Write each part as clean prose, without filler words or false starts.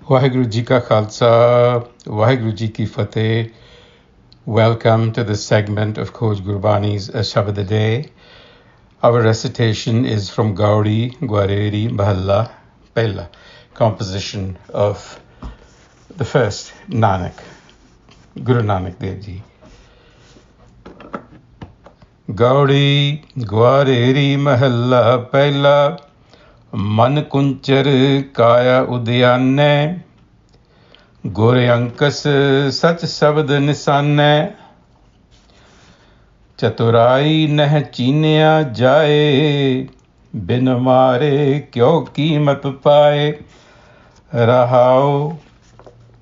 Waheguru Ji Ka Khalsa, Waheguru Ji Ki Fateh. Welcome to this segment of Khoj Gurbani's a-sabad-a-day. Our recitation is from Gaudi Gwareri Mahalla Pehla, composition of the first Nanak, Guru Nanak Dev Ji. Gaudi Gwareri Mahalla Pehla, Man Kunchar Kaia Udhianai, Gur Ankas Sach Sabad Nisanai, चतुराई नह चीनिया जाए, बिन मारे क्यों कीमत पाए। रहाओ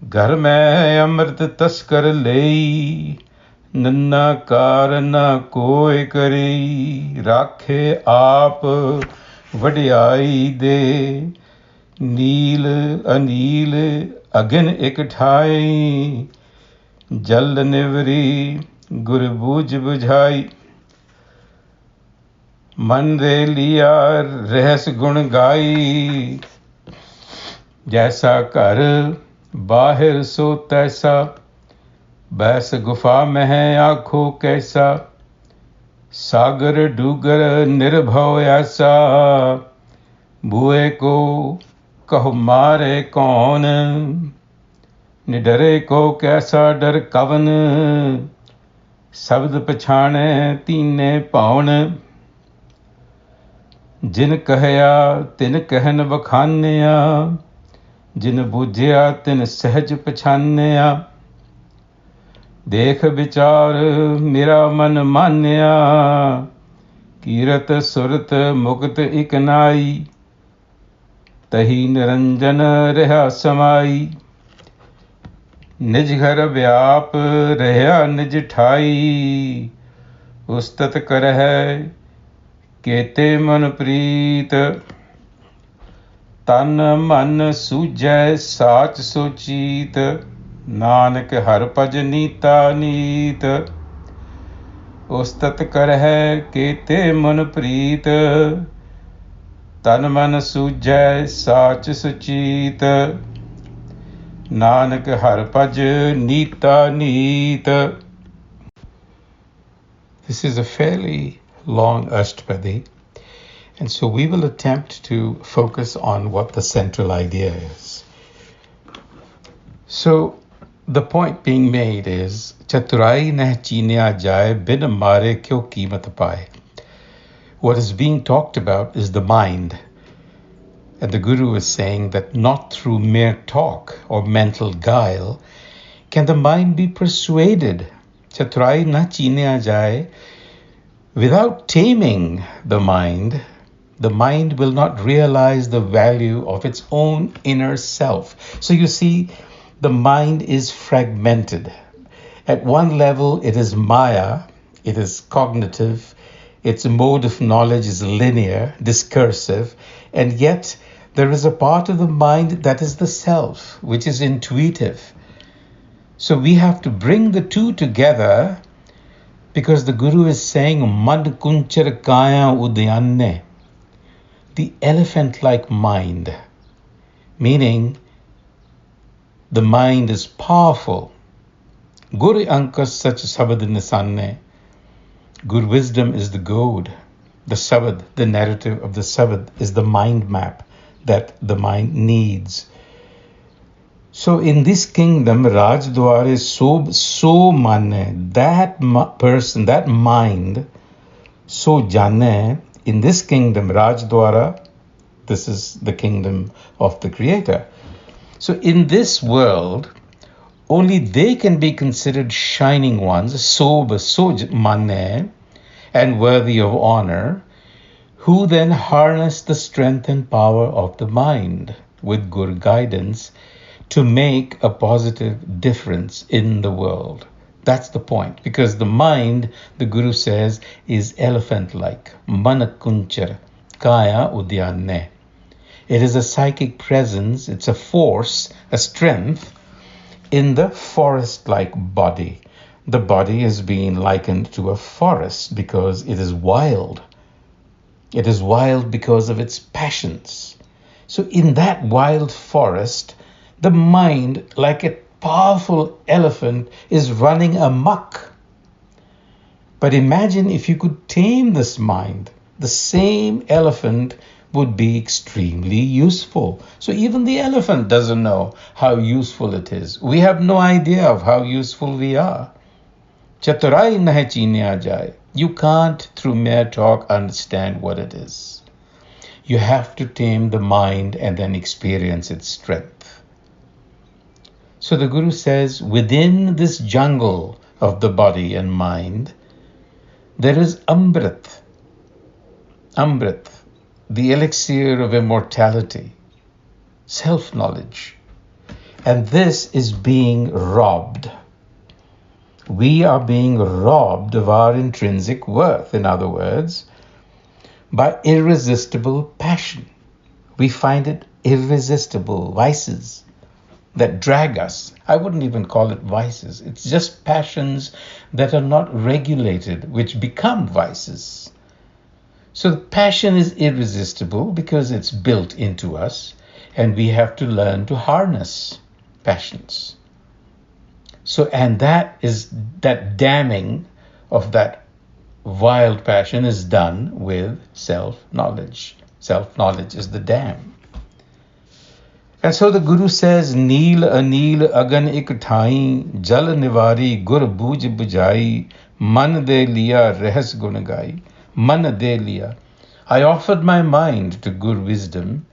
घर में अमृत तस्कर लेई, नन्ना कार न कोय करी। राखे आप वडियाई दे, नील अनील अगिन इक ठाई। जल निवरी गुर बूझ बुझाई, मन रे लिया रहस गुण गाई। जैसा घर बाहिर सो तैसा, बैस गुफा में आँखों कैसा। सागर डूगर निर्भव ऐसा, बुए को कहो मारे कौन। निडरे को कैसा डर कवन, शब्द पछाणे तीने पाउन। जिन कहया तिन कहन बखानिया, जिन बूझिया तिन सहज पछानिया। देख विचार मेरा मन मानिया, कीरत सुरत मुक्त इक नाई। तही निरंजन रहा समाई, निज घर व्याप रहा निज ठाई। उस्तत करह केते मन प्रीत, तन मन सूझै साच सोचीत। नानक हर भज नीता नीत, उस्तत करह केते मन प्रीत। तन मन सूझै साच सुचीत, नानक हर भज नीता नीत. This is a fairly long Ashtapadi, and so we will attempt to focus on what the central idea is. So the point being made is, Chaturai neh chiniya jaye, bin mare kyo keemat paaye. What is being talked about is the mind. And the Guru is saying that not through mere talk or mental guile can the mind be persuaded. Chaturai na chiniya jaye. Without taming the mind will not realize the value of its own inner self. So you see, the mind is fragmented. At one level, it is Maya, it is cognitive, its mode of knowledge is linear, discursive, and yet there is a part of the mind that is the self, which is intuitive. So we have to bring the two together, because the Guru is saying, Man Kunchar Kaia Udhianai, the elephant-like mind, meaning the mind is powerful. Gur Ankas Sach Sabad Nisanai, Gur wisdom is the goad. The sabad, the narrative of the sabad, is the mind map that the mind needs. So in this kingdom, Raj Dware so mane, that person, that mind, so jane, in this kingdom, Raj Dwara, this is the kingdom of the Creator. So in this world, only they can be considered shining ones, so mane, and worthy of honor, who then harness the strength and power of the mind with good guidance to make a positive difference in the world. That's the point, because the mind, the Guru says, is elephant-like. Mana Kunchar Kaia Udhianai. It is a psychic presence, it's a force, a strength in the forest-like body. The body is being likened to a forest because it is wild. It is wild because of its passions. So in that wild forest, The mind, like a powerful elephant, is running amok. But imagine if you could tame this mind, the same elephant would be extremely useful. So even the elephant doesn't know how useful it is. We have no idea of how useful we are. Chaturai nahi chiniya jaye. You can't, through mere talk, understand what it is. You have to tame the mind and then experience its strength. So the Guru says, within this jungle of the body and mind, there is Amrit. Amrit, the elixir of immortality, self-knowledge. And this is being robbed. We are being robbed of our intrinsic worth, in other words, by irresistible passion. We find it irresistible, vices that drag us. I wouldn't even call it vices. It's just passions that are not regulated, which become vices. So passion is irresistible because it's built into us, and we have to learn to harness passions. So, and that damming of that wild passion is done with self-knowledge. Self-knowledge is the dam. And so the Guru says, Neel anil agan ik thai, jal nivari gur buj bujai, man de liya rehas gun gai. Man de liya. I offered my mind to Gur wisdom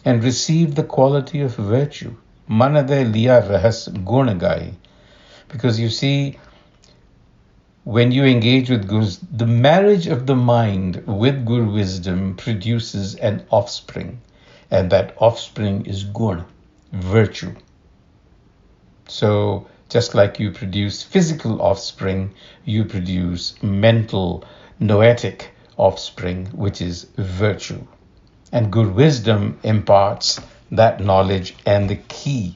and received the quality of virtue. Man de liya rehas gun gai. Because you see, when you engage with Gurus, the marriage of the mind with Guru wisdom produces an offspring. And that offspring is gun, virtue. So just like you produce physical offspring, you produce mental, noetic offspring, which is virtue. And Guru wisdom imparts that knowledge and the key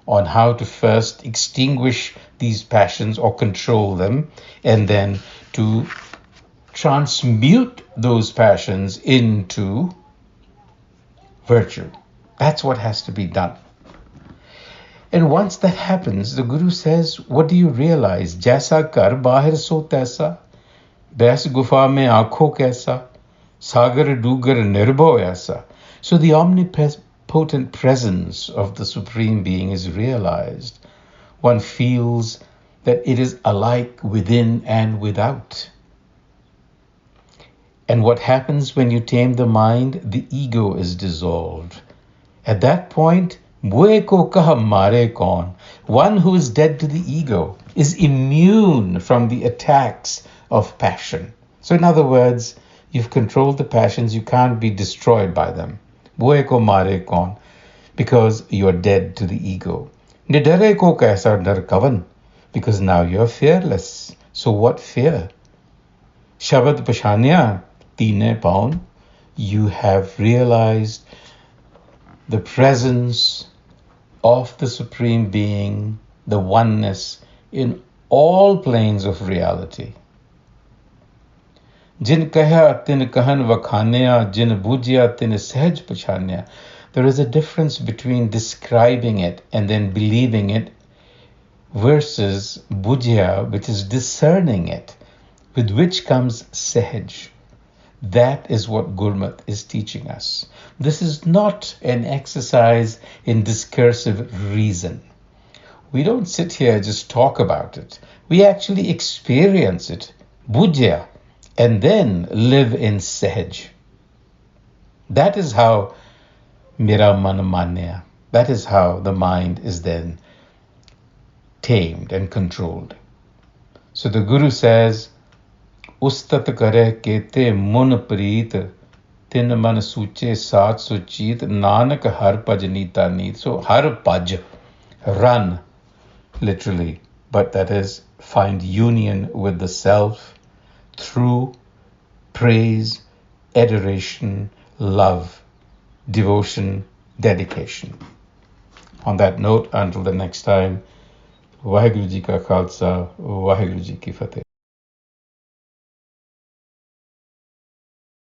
on how to first extinguish these passions or control them, and then to transmute those passions into virtue. That's what has to be done. And once that happens, the Guru says, what do you realize? Jaisa kar bahir so taisa, bais gufa mein aankhon kaisa, sagar dugar nirbho aisa. So the omnipotent presence of the Supreme Being is realized. One feels that it is alike within and without. And what happens when you tame the mind? The ego is dissolved. At that point, one who is dead to the ego is immune from the attacks of passion. So in other words, you've controlled the passions, you can't be destroyed by them. Because you're dead to the ego. Because now you're fearless. So what fear? Shabad Tine Paun, you have realized the presence of the Supreme Being, the oneness in all planes of reality. Jin kaya tin kahan vakhanaya, jin bujya tin sahaj pachanya. There is a difference between describing it and then believing it versus bujya, which is discerning it, with which comes sahaj. That is what Gurmat is teaching us. This is not an exercise in discursive reason. We don't sit here and just talk about it. We actually experience it, bujya, and then live in sahaj. That is how mera man manya. That is how the mind is then tamed and controlled. So the Guru says, Ustat kare kete mun preet, tin man suche saat suchit, nanak har paj nita neet. So har paj, run, literally, but that is find union with the self through praise, adoration, love, devotion, dedication. On that note, until the next time, Vaheguru Ji Ka Khalsa, Vaheguru Ji Ki Fateh.